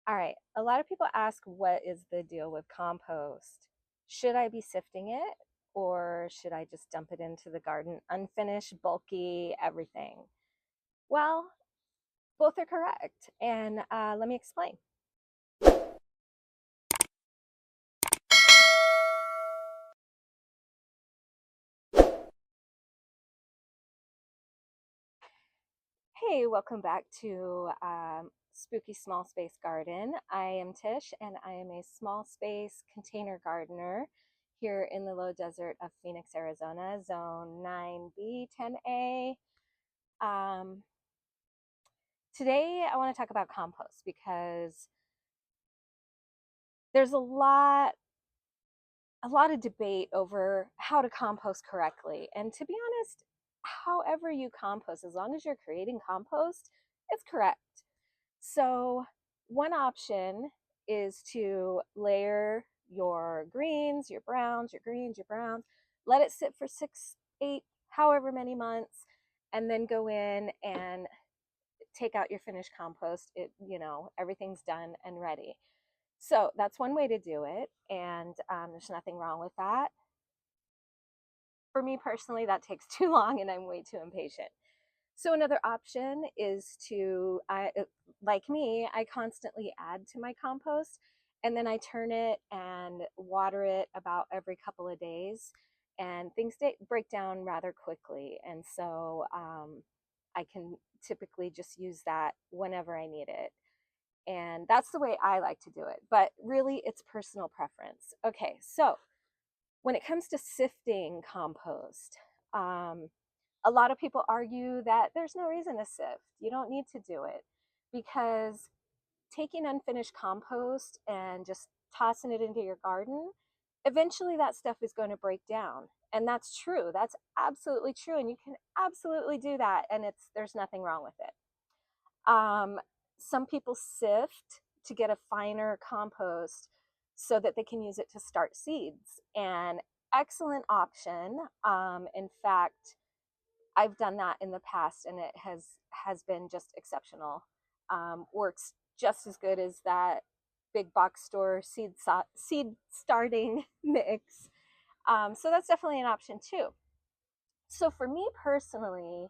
All right. A lot of people ask, what is the deal with compost? Should I be sifting it or should I just dump it into the garden, unfinished, bulky, everything? Well, both are correct. And let me explain. Hey, welcome back to Spooky Small Space Garden. I am Tish and I am a small space container gardener here in the low desert of Phoenix, Arizona, zone 9B, 10A. Um, Today, I want to talk about compost because there's a lot of debate over how to compost correctly. And to be honest, however you compost, as long as you're creating compost, it's correct. So, one option is to layer your greens, your browns, your greens, your browns, let it sit for 6, 8, however many months, and then go in and take out your finished compost. Everything's done and ready. So that's one way to do it, and there's nothing wrong with that. For me personally, that takes too long, and I'm way too impatient. So another option is like me, I constantly add to my compost, and then I turn it and water it about every couple of days, and things break down rather quickly, and so I can typically just use that whenever I need it. And that's the way I like to do it. But really, it's personal preference. Okay, so when it comes to sifting compost, um, a lot of people argue that there's no reason to sift. You don't need to do it because taking unfinished compost and just tossing it into your garden, eventually that stuff is going to break down. And that's true. That's absolutely true. And you can absolutely do that. And there's nothing wrong with it. Some people sift to get a finer compost so that they can use it to start seeds. And excellent option. In fact, I've done that in the past, and it has been just exceptional. Works just as good as that big box store seed starting mix. So that's definitely an option too. So for me personally,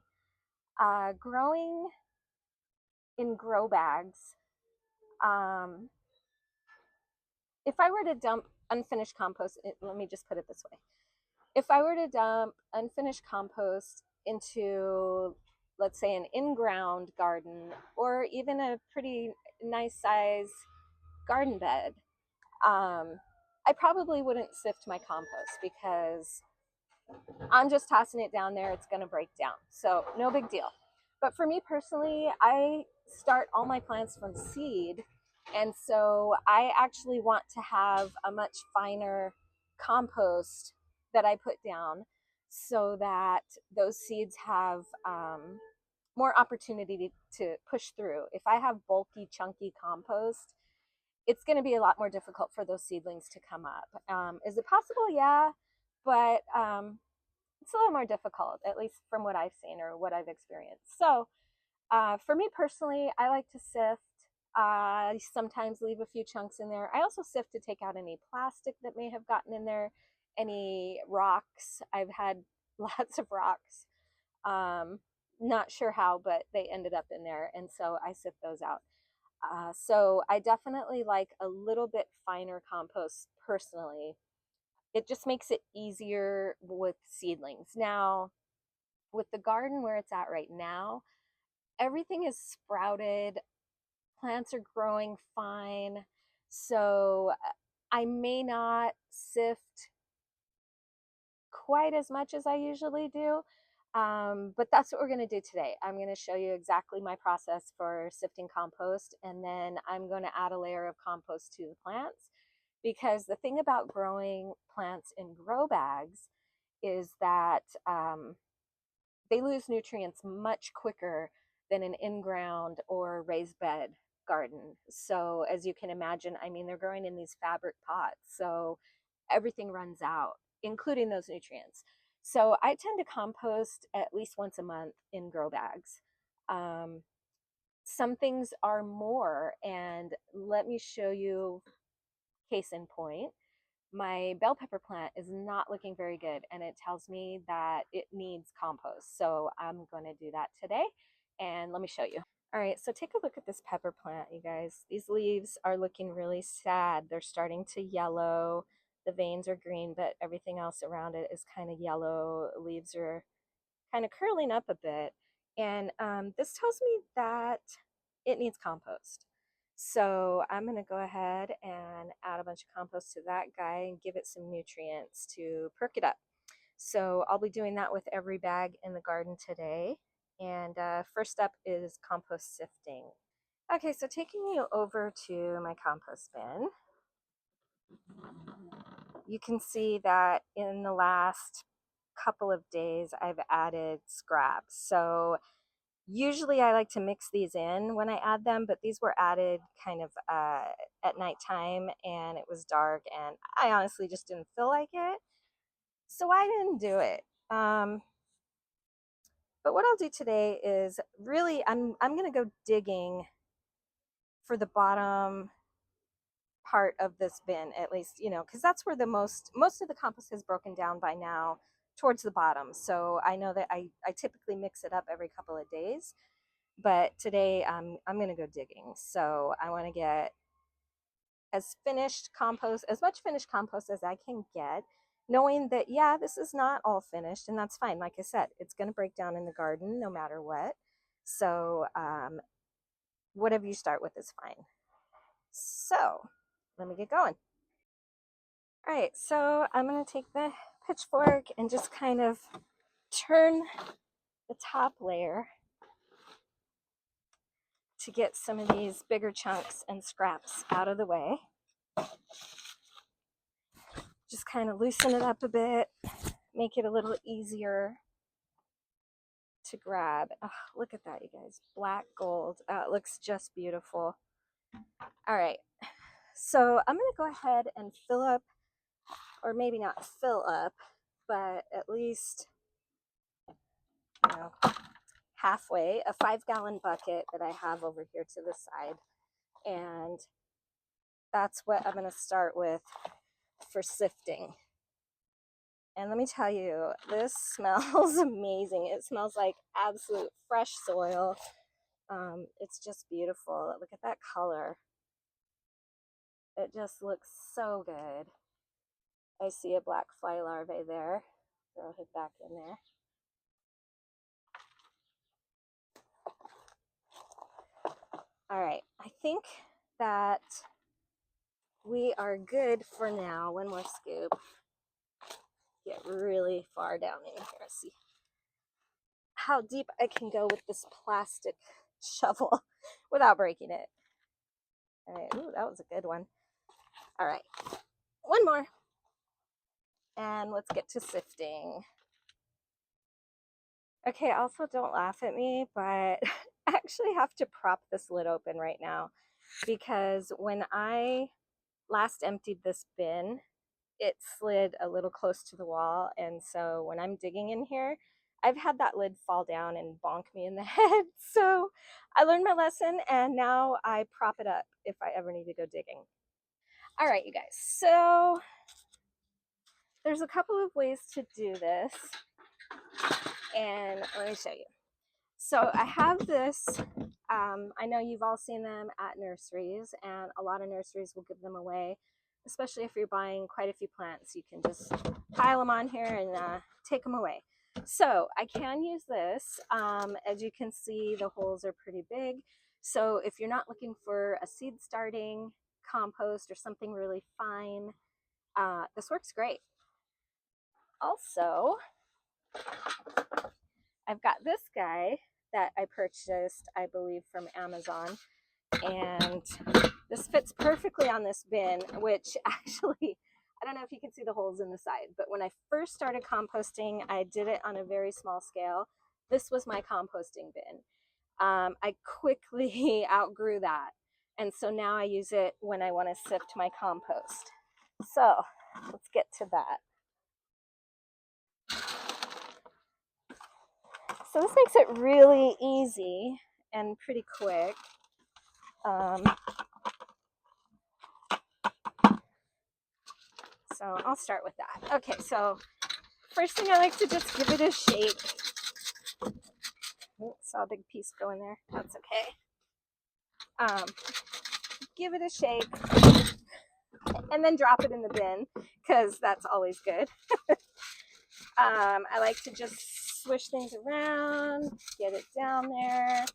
growing in grow bags, um, if I were to dump unfinished compost, let me just put it this way. If I were to dump unfinished compost into, let's say, an in-ground garden or even a pretty nice size garden bed, I probably wouldn't sift my compost because I'm just tossing it down there. It's going to break down. So no big deal. But for me personally, I start all my plants from seed. And so I actually want to have a much finer compost that I put down so that those seeds have more opportunity to push through. If I have bulky, chunky compost, it's going to be a lot more difficult for those seedlings to come up. Is it possible? Yeah. But it's a little more difficult, at least from what I've seen or what I've experienced. So, for me personally, I like to sift. I sometimes leave a few chunks in there. I also sift to take out any plastic that may have gotten in there, any rocks. I've had lots of rocks. Um, Not sure how, but they ended up in there. And so I sift those out. So I definitely like a little bit finer compost personally. It just makes it easier with seedlings. Now, with the garden where it's at right now, everything is sprouted, plants are growing fine. So I may not sift quite as much as I usually do. But that's what we're going to do today. I'm going to show you exactly my process for sifting compost, and then I'm going to add a layer of compost to the plants. Because the thing about growing plants in grow bags is that they lose nutrients much quicker than an in-ground or raised bed garden. So as you can imagine, I mean, they're growing in these fabric pots, so everything runs out, including those nutrients. So I tend to compost at least once a month in grow bags. Um, Some things are more, and let me show you case in point. My bell pepper plant is not looking very good, and it tells me that it needs compost. So I'm going to do that today, and let me show you. All right, so take a look at this pepper plant, you guys. These leaves are looking really sad. They're starting to yellow. The veins are green, but everything else around it is kind of yellow. Leaves are kind of curling up a bit. And this tells me that it needs compost. So I'm going to go ahead and add a bunch of compost to that guy and give it some nutrients to perk it up. So I'll be doing that with every bag in the garden today. And first up is compost sifting. Okay, so taking you over to my compost bin, you can see that in the last couple of days I've added scraps. So usually I like to mix these in when I add them, but these were added kind of at nighttime and it was dark and I honestly just didn't feel like it. So I didn't do it. But what I'll do today is really I'm gonna go digging for the bottom part of this bin, at least, you know, because that's where the most of the compost is broken down by now, towards the bottom. So I know that I typically mix it up every couple of days, but today I'm gonna go digging. So I want to get as much finished compost as I can get, knowing that, yeah, this is not all finished, and that's fine. Like I said, it's going to break down in the garden no matter what. So whatever you start with is fine. So let me get going. All right, so I'm going to take the pitchfork and just kind of turn the top layer to get some of these bigger chunks and scraps out of the way. Just kind of loosen it up a bit, make it a little easier to grab. Oh, look at that, you guys. Black gold. It looks just beautiful. All right, so I'm going to go ahead and fill up, or maybe not fill up, but at least, you know, halfway, a 5-gallon bucket that I have over here to the side. And that's what I'm going to start with for sifting. And let me tell you, this smells amazing. It smells like absolute fresh soil. It's just beautiful. Look at that color. It just looks so good. I see a black fly larvae there. Throw it back in there. All right, I think that we are good for now. One more scoop. Get really far down in here. See how deep I can go with this plastic shovel without breaking it. All right, ooh, that was a good one. All right, one more. And let's get to sifting. Okay, also don't laugh at me, but I actually have to prop this lid open right now because when I last emptied this bin, it slid a little close to the wall. And so when I'm digging in here, I've had that lid fall down and bonk me in the head. So I learned my lesson and now I prop it up if I ever need to go digging. All right, you guys. So there's a couple of ways to do this. And let me show you. So I have this, I know you've all seen them at nurseries, and a lot of nurseries will give them away, especially if you're buying quite a few plants. You can just pile them on here and take them away. So I can use this. As you can see, the holes are pretty big. So if you're not looking for a seed starting compost or something really fine, this works great. Also, I've got this guy that I purchased, I believe, from Amazon. And this fits perfectly on this bin, which actually, I don't know if you can see the holes in the side, but when I first started composting, I did it on a very small scale. This was my composting bin. I quickly outgrew that. And so now I use it when I want to sift my compost. So let's get to that. So this makes it really easy. and pretty quick. So I'll start with that. Okay, so first thing I like to just give it a shake. Oh, saw a big piece go in there. That's okay. Give it a shake and then drop it in the bin because that's always good. I like to just swish things around, get it down there.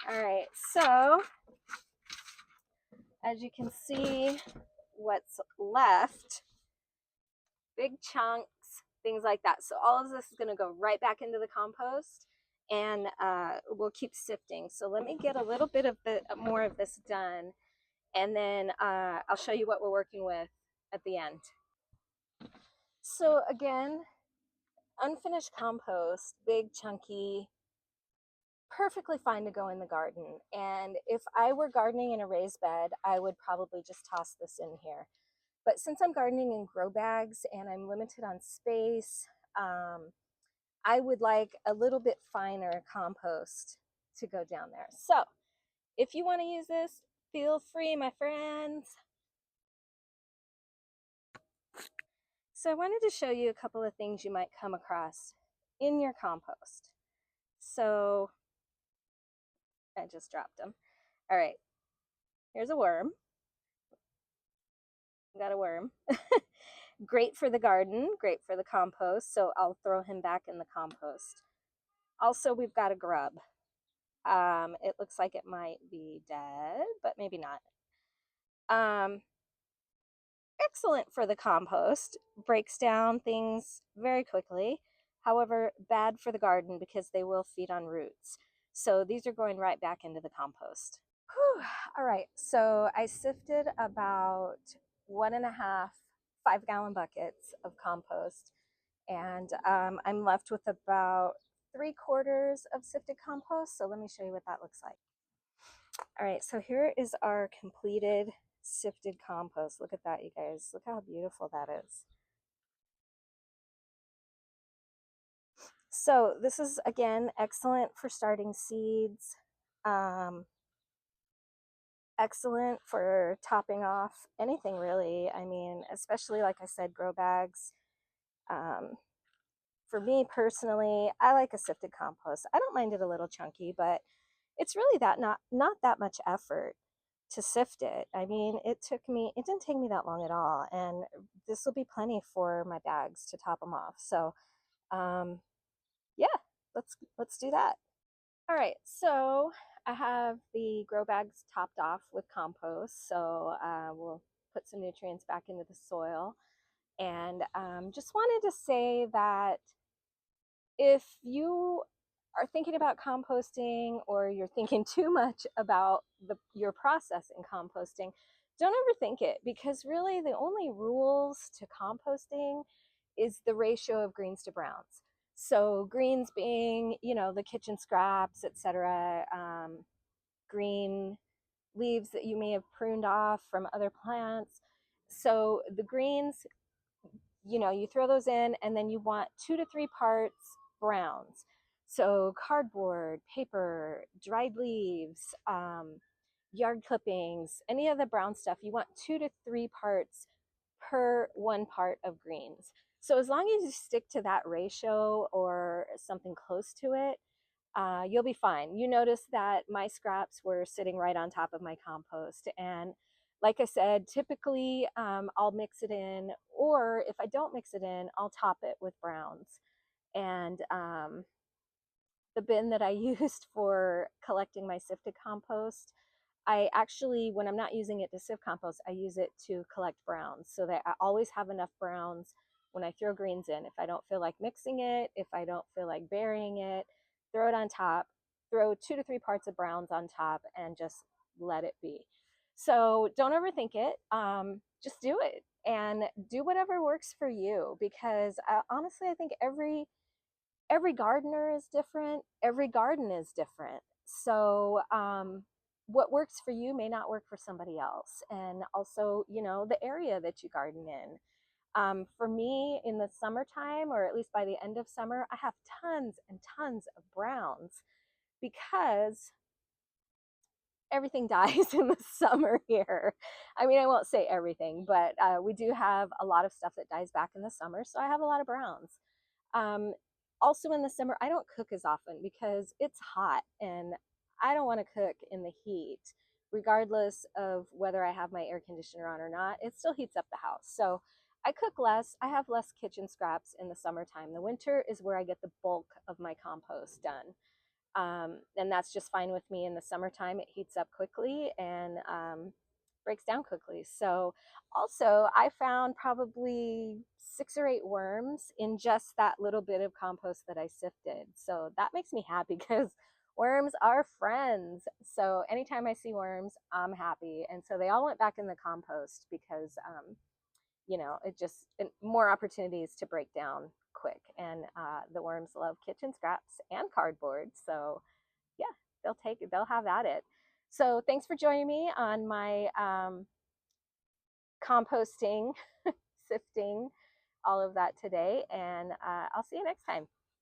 All right, so as you can see, what's left, big chunks, things like that. So all of this is going to go right back into the compost, and we'll keep sifting. So let me get a little bit of more of this done, and then I'll show you what we're working with at the end. So again, unfinished compost, big, chunky, perfectly fine to go in the garden. And if I were gardening in a raised bed, I would probably just toss this in here. But since I'm gardening in grow bags and I'm limited on space, I would like a little bit finer compost to go down there. So if you want to use this, feel free, my friends. So I wanted to show you a couple of things you might come across in your compost. So I just dropped them. All right, here's a worm. Got a worm. Great for the garden, great for the compost, so I'll throw him back in the compost. Also, we've got a grub. It looks like it might be dead, but maybe not. Excellent for the compost, breaks down things very quickly. However, bad for the garden because they will feed on roots. So these are going right back into the compost. Whew. All right, so I sifted about 1.5 5-gallon buckets of compost, and I'm left with about 3/4 of sifted compost. So let me show you what that looks like. All right, so here is our completed sifted compost. Look at that, you guys. Look how beautiful that is. So this is, again, excellent for starting seeds. Excellent for topping off anything, really. I mean, especially, like I said, grow bags. For me personally, I like a sifted compost. I don't mind it a little chunky, but it's really not that much effort to sift it. I mean, it didn't take me that long at all, and this will be plenty for my bags to top them off. So yeah, let's do that. All right, so I have the grow bags topped off with compost, so we'll put some nutrients back into the soil. And just wanted to say that if you are thinking about composting, or you're thinking too much about your process in composting, don't overthink it, because really the only rules to composting is the ratio of greens to browns. So greens being, the kitchen scraps, etc., green leaves that you may have pruned off from other plants. So the greens, you throw those in, and then you want 2 to 3 parts browns. So cardboard, paper, dried leaves, yard clippings, any of the brown stuff, you want 2 to 3 parts per 1 part of greens. So as long as you stick to that ratio or something close to it, you'll be fine. You notice that my scraps were sitting right on top of my compost. And like I said, typically I'll mix it in, or if I don't mix it in, I'll top it with browns. And the bin that I used for collecting my sifted compost, I actually, when I'm not using it to sift compost, I use it to collect browns, so that I always have enough browns when I throw greens in. If I don't feel like mixing it, if I don't feel like burying it, throw it on top, throw 2 to 3 parts of browns on top, and just let it be. So don't overthink it. Just do it, and do whatever works for you, because honestly, I think every gardener is different. Every garden is different. So what works for you may not work for somebody else. And also, the area that you garden in. For me, in the summertime, or at least by the end of summer, I have tons and tons of browns, because everything dies in the summer here. I mean, I won't say everything, but we do have a lot of stuff that dies back in the summer. So I have a lot of browns. Um, Also, in the summer, I don't cook as often because it's hot and I don't want to cook in the heat. Regardless of whether I have my air conditioner on or not, it still heats up the house. So I cook less. I have less kitchen scraps in the summertime. The winter is where I get the bulk of my compost done. And that's just fine with me. In the summertime, it heats up quickly and breaks down quickly. So, also, I found probably 6 or 8 worms in just that little bit of compost that I sifted. So, that makes me happy because worms are friends. So, anytime I see worms, I'm happy. And so, they all went back in the compost because it just more opportunities to break down quick. And the worms love kitchen scraps and cardboard. So yeah, they'll have at it. So thanks for joining me on my composting, sifting, all of that today. And I'll see you next time.